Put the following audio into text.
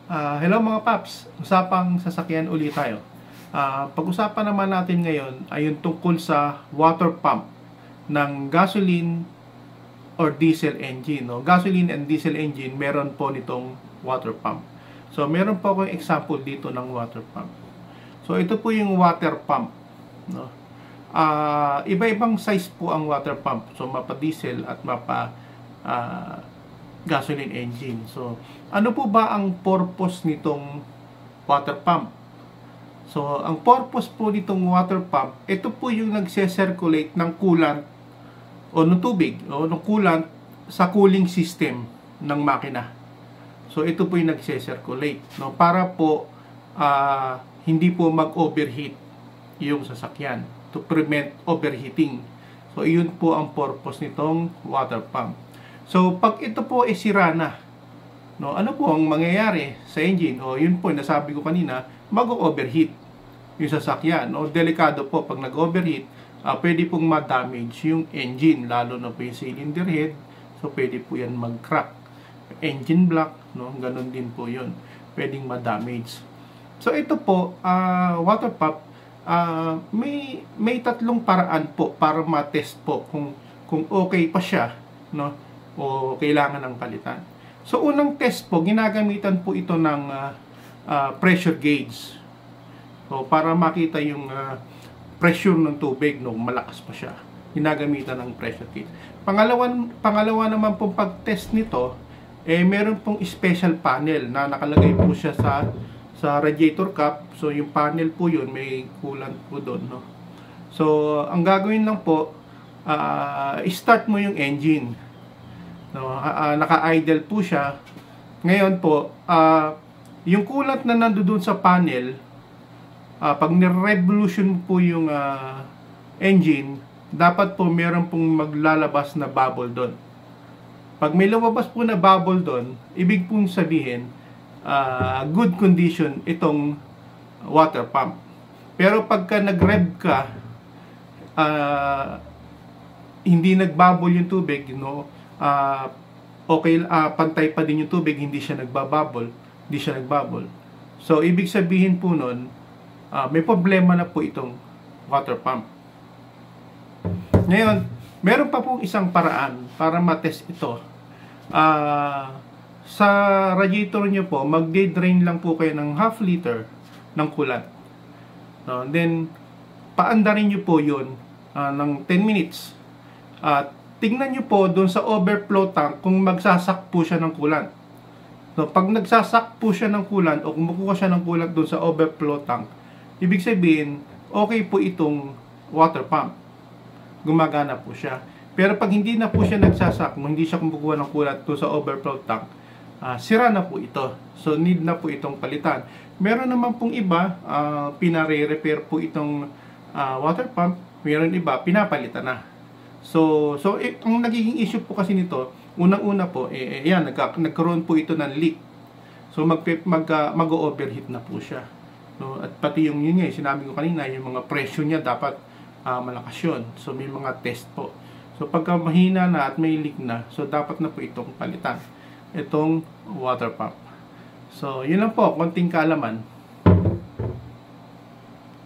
Hello mga paps, usapang sasakyan ulit tayo. Pag-usapan naman natin ngayon ay yung tungkol sa water pump ng gasoline or diesel engine. No? Gasoline and diesel engine, meron po nitong water pump. So meron po akong example dito ng water pump. So ito po yung water pump. No? Iba-ibang size po ang water pump. So mapa diesel at mapa gasoline engine. So, ano po ba ang purpose nitong water pump? So, ang purpose po nitong water pump, ito po yung nagse-circulate ng coolant o ng tubig o ng coolant sa cooling system ng makina. So, ito po yung nagse-circulate, no, para po hindi po mag-overheat yung sasakyan, to prevent overheating. So, iyon po ang purpose nitong water pump. So, pag ito po ay sira na, no, ano po ang mangyayari sa engine? O, yun po, nasabi ko kanina, mag-overheat yung sasakyan. O, delikado po, pag nag-overheat, pwede pong ma-damage yung engine, lalo na po yung cylinder head. So, pwede po yan mag-crack. Engine block, no, ganun din po yun. Pwedeng ma-damage. So, ito po, water pump, may tatlong paraan po para ma-test po kung okay pa siya, no, o kailangan ng palitan. So, unang test po, ginagamitan po ito ng pressure gauge. So, para makita yung pressure ng tubig, no, malakas pa siya. Ginagamitan ng pressure gauge. Pangalawa naman pong pag-test nito, meron pong special panel na nakalagay po siya sa radiator cap. So, yung panel po yun, may coolant po doon, no. So, ang gagawin lang po, start mo yung engine. No, naka-idle po siya. Ngayon po, yung coolant na nandoon sa panel, pag ni-revolution po yung engine, dapat po meron pong maglalabas na bubble doon. Pag may lumabas po na bubble doon, ibig pong sabihin, good condition itong water pump. Pero pagka nag-rev ka, hindi nagbubble yung tubig, no? Okay, pantay pa din yung tubig, hindi siya nagbabubble, So, ibig sabihin po nun, may problema na po itong water pump. Ngayon, meron pa pong isang paraan para matest ito. Sa radiator nyo po, mag-drain lang po kayo ng half liter ng coolant. No? Then, paandarin nyo po yun ng 10 minutes. At tingnan nyo po doon sa overflow tank kung magsasak po siya ng coolant. No, pag nagsasak po siya ng coolant o kumukuha siya ng coolant doon sa overflow tank, ibig sabihin, okay po itong water pump. Gumagana po siya. Pero pag hindi na po siya nagsasak, hindi siya kumukuha ng coolant doon sa overflow tank, sira na po ito. So, need na po itong palitan. Meron naman pong iba, pinare-repair po itong water pump. Meron iba, pinapalitan na. So ang nagiging issue po kasi nito, unang-una po, nagkaroon po ito ng leak. So, mag-overheat na po siya. So, at pati yun nga, sinabi ko kanina, yung mga pressure niya dapat malakas yun. So, may mga test po. So, pagka mahina na at may leak na, so dapat na po itong palitan. Itong water pump. So, yun lang po, konting kaalaman.